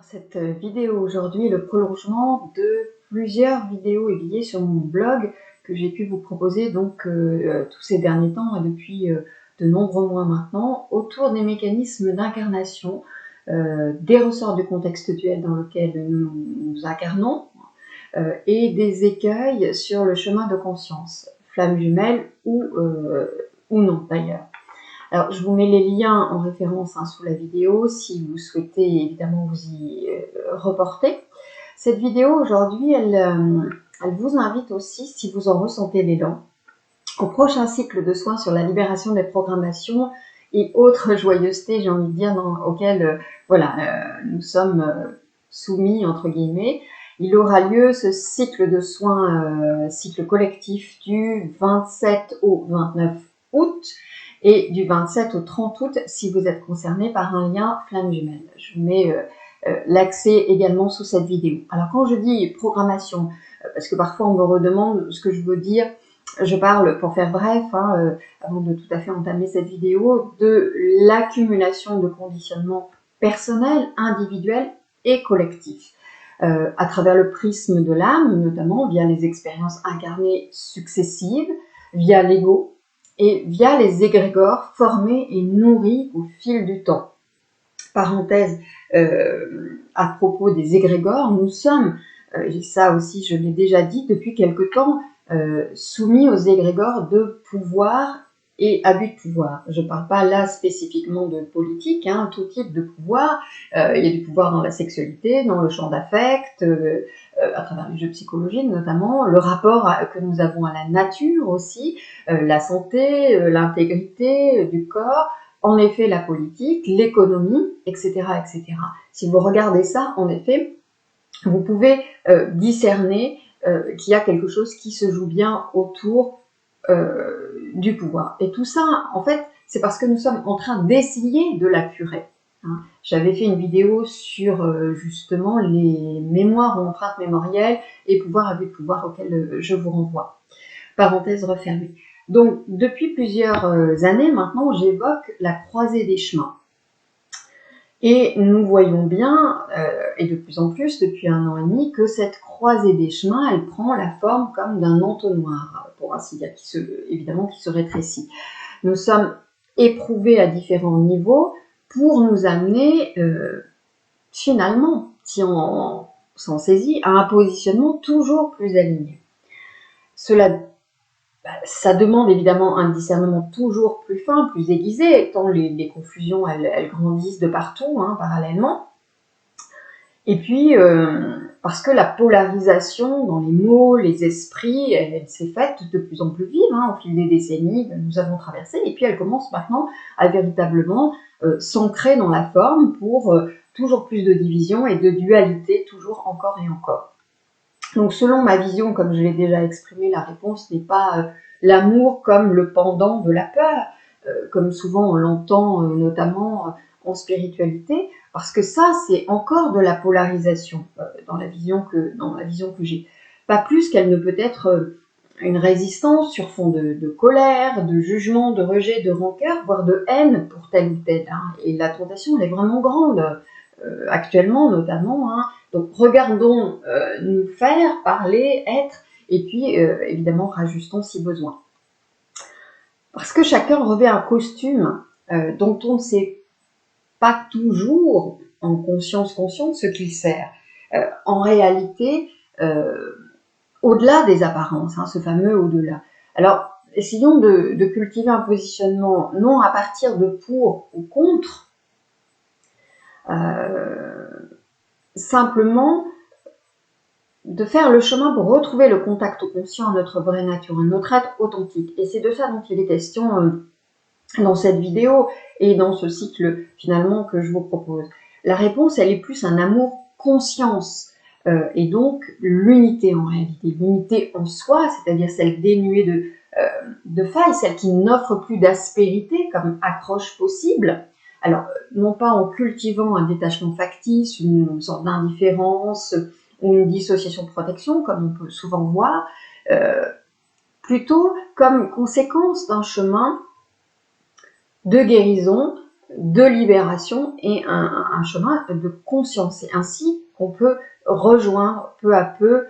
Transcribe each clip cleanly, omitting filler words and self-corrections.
Cette vidéo aujourd'hui est le prolongement de plusieurs vidéos évidées sur mon blog que j'ai pu vous proposer donc tous ces derniers temps et depuis de nombreux mois maintenant autour des mécanismes d'incarnation, des ressorts du contexte duel dans lequel nous incarnons et des écueils sur le chemin de conscience, flamme jumelle ou non d'ailleurs. Alors, je vous mets les liens en référence sous la vidéo si vous souhaitez évidemment vous y reporter. Cette vidéo aujourd'hui, elle vous invite aussi, si vous en ressentez l'élan, au prochain cycle de soins sur la libération des programmations et autres joyeusetés, j'ai envie de dire, auxquelles nous sommes soumis, entre guillemets. Il aura lieu ce cycle de soins, cycle collectif du 27 au 29 août et du 27 au 30 août si vous êtes concerné par un lien flamme jumelle. Je vous mets l'accès également sous cette vidéo. Alors quand je dis programmation, parce que parfois on me redemande ce que je veux dire, je parle, pour faire bref, avant de tout à fait entamer cette vidéo, de l'accumulation de conditionnements personnels, individuels et collectifs. À travers le prisme de l'âme, notamment via les expériences incarnées successives, via l'ego et via les égrégores formés et nourris au fil du temps. Parenthèse à propos des égrégores, nous sommes, ça aussi je l'ai déjà dit, depuis quelque temps, soumis aux égrégores de pouvoir et abus de pouvoir. Je ne parle pas là spécifiquement de politique, tout type de pouvoir. Il y a du pouvoir dans la sexualité, dans le champ d'affect, à travers les jeux psychologiques notamment, le rapport que nous avons à la nature aussi, la santé, l'intégrité du corps, en effet la politique, l'économie, etc., etc. Si vous regardez ça, en effet, vous pouvez discerner qu'il y a quelque chose qui se joue bien autour du pouvoir. Et tout ça, en fait, c'est parce que nous sommes en train d'essayer de l'apurer. J'avais fait une vidéo sur justement les mémoires ou empreintes mémorielles et pouvoir abus de pouvoir auxquels je vous renvoie. Parenthèse refermée. Donc, depuis plusieurs années maintenant, j'évoque la croisée des chemins. Et nous voyons bien, et de plus en plus depuis 1 an et demi, que cette croisée des chemins, elle prend la forme comme d'un entonnoir, pour ainsi dire, évidemment qui se rétrécit. Nous sommes éprouvés à différents niveaux pour nous amener, finalement, si on s'en saisit, à un positionnement toujours plus aligné. Ça demande évidemment un discernement toujours plus fin, plus aiguisé, tant les confusions, elles grandissent de partout, parallèlement. Et puis, parce que la polarisation dans les mots, les esprits, elle s'est faite de plus en plus vive au fil des décennies que nous avons traversées, et puis elle commence maintenant à véritablement s'ancrer dans la forme pour toujours plus de division et de dualité, toujours encore et encore. Donc selon ma vision, comme je l'ai déjà exprimé, la réponse n'est pas l'amour comme le pendant de la peur, comme souvent on l'entend notamment en spiritualité, parce que ça c'est encore de la polarisation dans la vision que j'ai. Pas plus qu'elle ne peut être une résistance sur fond de colère, de jugement, de rejet, de rancœur, voire de haine pour tel ou tel. Et la tentation elle est vraiment grande, actuellement notamment. Donc regardons nous faire, parler, être, et puis évidemment rajustons si besoin. Parce que chacun revêt un costume dont on ne sait pas toujours en conscience ce qu'il sert. En réalité, au-delà des apparences, ce fameux au-delà. Alors, essayons de cultiver un positionnement non à partir de pour ou contre, simplement de faire le chemin pour retrouver le contact au conscient à notre vraie nature, à notre être authentique. Et c'est de ça dont il est question dans cette vidéo et dans ce cycle finalement que je vous propose. La réponse, elle est plus un amour conscience et donc l'unité en réalité, l'unité en soi, c'est-à-dire celle dénuée de failles, celle qui n'offre plus d'aspérité comme accroche possible. Alors, non pas en cultivant un détachement factice, une sorte d'indifférence ou une dissociation de protection, comme on peut souvent voir, plutôt comme conséquence d'un chemin de guérison de libération et un chemin de conscience. C'est ainsi qu'on peut rejoindre peu à peu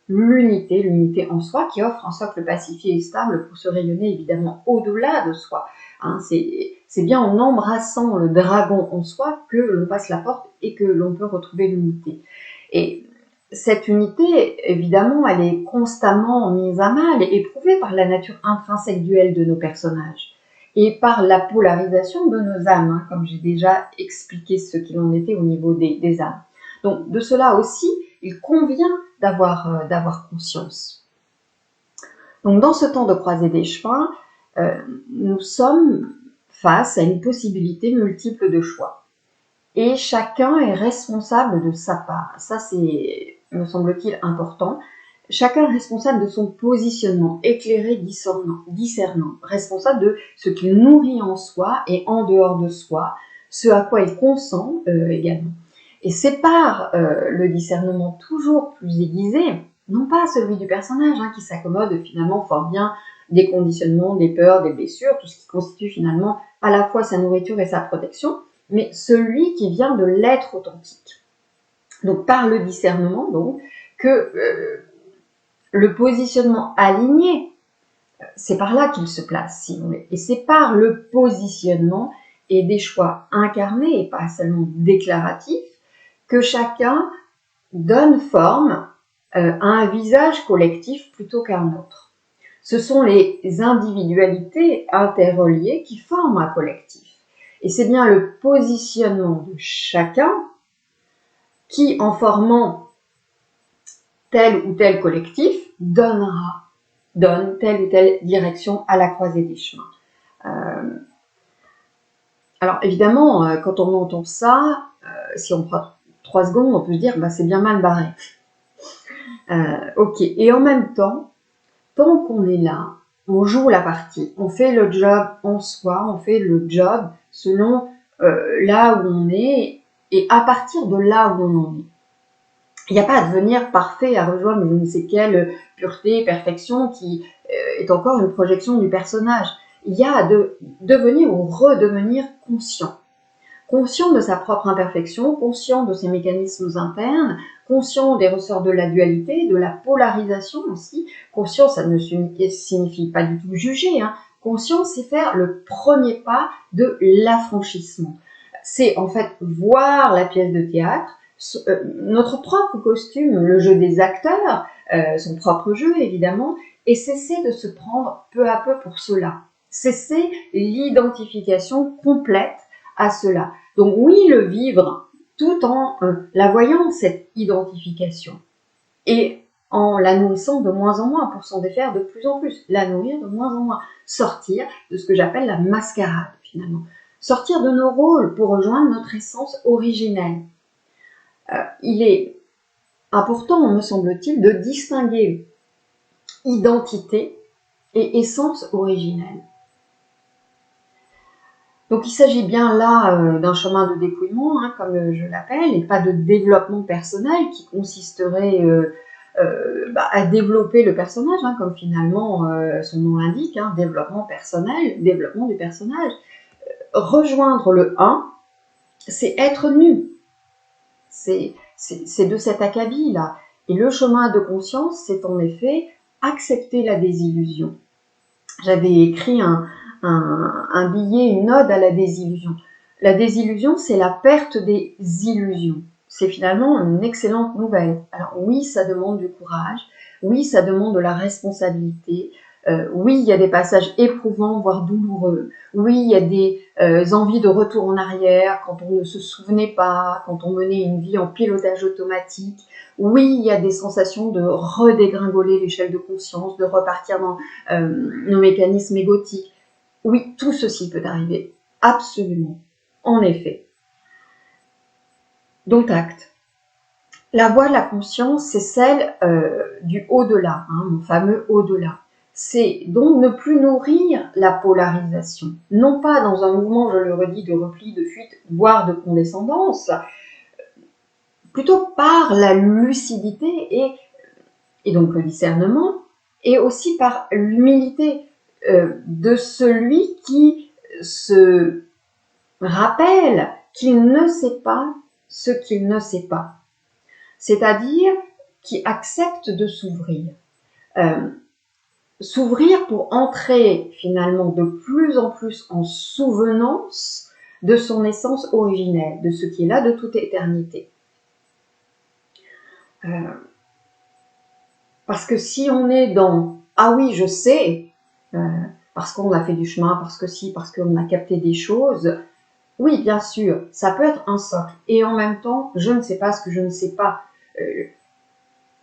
l'unité en soi qui offre un socle pacifié et stable pour se rayonner évidemment au-delà de soi. Hein, c'est bien en embrassant le dragon en soi que l'on passe la porte et que l'on peut retrouver l'unité. Et cette unité, évidemment, elle est constamment mise à mal et éprouvée par la nature intrinsèque duelle de nos personnages et par la polarisation de nos âmes, hein, comme j'ai déjà expliqué ce qu'il en était au niveau des âmes. Donc de cela aussi, il convient d'avoir conscience. Donc dans ce temps de croisée des chemins, nous sommes face à une possibilité multiple de choix. Et chacun est responsable de sa part. Ça, c'est, me semble-t-il, important. Chacun est responsable de son positionnement, éclairé, discernant, responsable de ce qu'il nourrit en soi et en dehors de soi, ce à quoi il consent également. Et c'est par le discernement toujours plus aiguisé, non pas celui du personnage qui s'accommode finalement fort bien des conditionnements, des peurs, des blessures, tout ce qui constitue finalement à la fois sa nourriture et sa protection, mais celui qui vient de l'être authentique. Donc par le discernement, donc, que le positionnement aligné, c'est par là qu'il se place, si vous voulez. Et c'est par le positionnement et des choix incarnés et pas seulement déclaratifs que chacun donne forme à un visage collectif plutôt qu'à un autre. Ce sont les individualités interreliées qui forment un collectif. Et c'est bien le positionnement de chacun qui, en formant tel ou tel collectif, donne telle ou telle direction à la croisée des chemins. Alors évidemment, quand on entend ça, si on prend 3 secondes, on peut se dire c'est bien mal barré. Ok, et en même temps, tant qu'on est là, on joue la partie, on fait le job en soi, on fait le job selon là où on est et à partir de là où on en est. Il n'y a pas à devenir parfait, à rejoindre je ne sais quelle pureté, perfection qui est encore une projection du personnage. Il y a à devenir ou redevenir conscient. Conscient de sa propre imperfection, conscient de ses mécanismes internes, conscient des ressorts de la dualité, de la polarisation aussi. Conscient, ça ne signifie pas du tout juger. Conscient, c'est faire le premier pas de l'affranchissement. C'est en fait voir la pièce de théâtre, notre propre costume, le jeu des acteurs, son propre jeu évidemment, et cesser de se prendre peu à peu pour cela. Cesser l'identification complète à cela. Donc oui, le vivre tout en la voyant, cette identification, et en la nourrissant de moins en moins pour s'en défaire de plus en plus, la nourrir de moins en moins, sortir de ce que j'appelle la mascarade finalement, sortir de nos rôles pour rejoindre notre essence originelle. Il est important, me semble-t-il, de distinguer identité et essence originelle. Donc il s'agit bien là d'un chemin de dépouillement, comme je l'appelle, et pas de développement personnel qui consisterait à développer le personnage, comme finalement son nom l'indique, développement personnel, développement du personnage. Rejoindre le 1, c'est être nu. C'est de cet acabit-là. Et le chemin de conscience, c'est en effet accepter la désillusion. J'avais écrit un billet, une ode à la désillusion. La désillusion, c'est la perte des illusions. C'est finalement une excellente nouvelle. Alors oui, ça demande du courage. Oui, ça demande de la responsabilité. Oui, il y a des passages éprouvants, voire douloureux. Oui, il y a des envies de retour en arrière quand on ne se souvenait pas, quand on menait une vie en pilotage automatique. Oui, il y a des sensations de redégringoler l'échelle de conscience, de repartir dans nos mécanismes égotiques. Oui, tout ceci peut arriver. Absolument. En effet. Donc, acte. La voie de la conscience, c'est celle du au-delà, mon fameux au-delà. C'est donc ne plus nourrir la polarisation, non pas dans un mouvement, je le redis, de repli, de fuite, voire de condescendance, plutôt par la lucidité et donc le discernement, et aussi par l'humilité de celui qui se rappelle qu'il ne sait pas ce qu'il ne sait pas. C'est-à-dire qui accepte de s'ouvrir. S'ouvrir pour entrer finalement de plus en plus en souvenance de son essence originelle, de ce qui est là de toute éternité. Parce que si on est dans « ah oui, je sais », parce qu'on a fait du chemin, parce que si, parce qu'on a capté des choses, oui, bien sûr, ça peut être un socle. Et en même temps, je ne sais pas ce que je ne sais pas.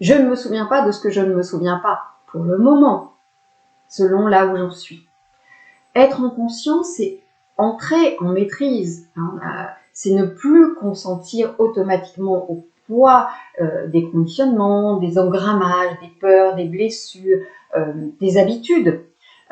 Je ne me souviens pas de ce que je ne me souviens pas, pour le moment, selon là où j'en suis. Être en conscience, c'est entrer en maîtrise. C'est ne plus consentir automatiquement au poids des conditionnements, des engrammages, des peurs, des blessures, des habitudes.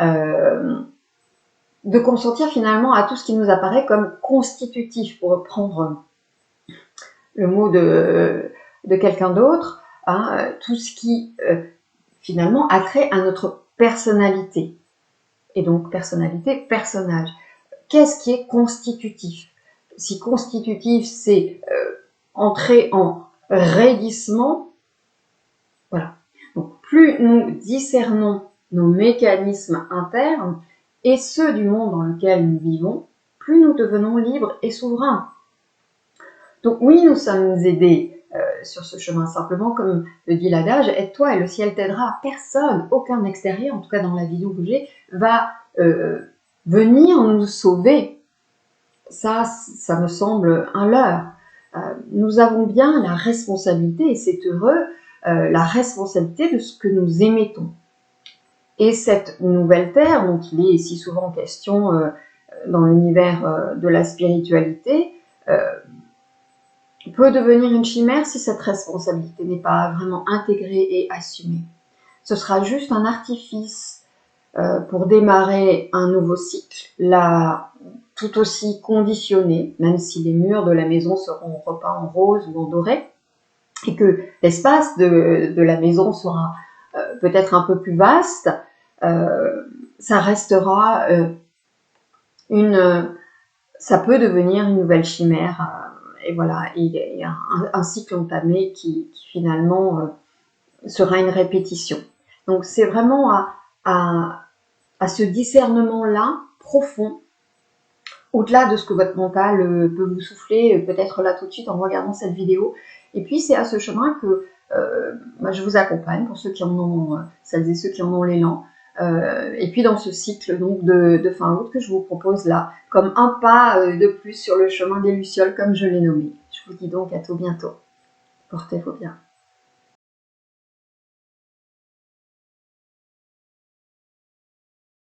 De consentir finalement à tout ce qui nous apparaît comme constitutif, pour reprendre le mot de quelqu'un d'autre, tout ce qui finalement a trait à notre personnalité. Et donc personnalité, personnage. Qu'est-ce qui est constitutif? Si constitutif, c'est entrer en raidissement, voilà. Donc plus nous discernons nos mécanismes internes et ceux du monde dans lequel nous vivons, plus nous devenons libres et souverains. Donc oui, nous sommes aidés sur ce chemin. Simplement, comme le dit l'adage, aide-toi et le ciel t'aidera. Personne, aucun extérieur, en tout cas dans la vidéo que j'ai, va venir nous sauver. Ça me semble un leurre. Nous avons bien la responsabilité, et c'est heureux, la responsabilité de ce que nous émettons. Et cette nouvelle terre, dont il est si souvent question dans l'univers de la spiritualité, peut devenir une chimère si cette responsabilité n'est pas vraiment intégrée et assumée. Ce sera juste un artifice pour démarrer un nouveau cycle, là tout aussi conditionné, même si les murs de la maison seront repeints en rose ou en doré, et que l'espace de la maison sera peut-être un peu plus vaste, ça restera ça peut devenir une nouvelle chimère. Et voilà, il y a un cycle entamé qui finalement sera une répétition. Donc c'est vraiment à ce discernement-là profond, au-delà de ce que votre mental peut vous souffler, peut-être là tout de suite en regardant cette vidéo. Et puis c'est à ce chemin que je vous accompagne, pour ceux qui en ont, celles et ceux qui en ont l'élan. Et puis dans ce cycle donc de fin août que je vous propose là, comme un pas de plus sur le chemin des Lucioles, comme je l'ai nommé. Je vous dis donc à tout bientôt. Portez-vous bien.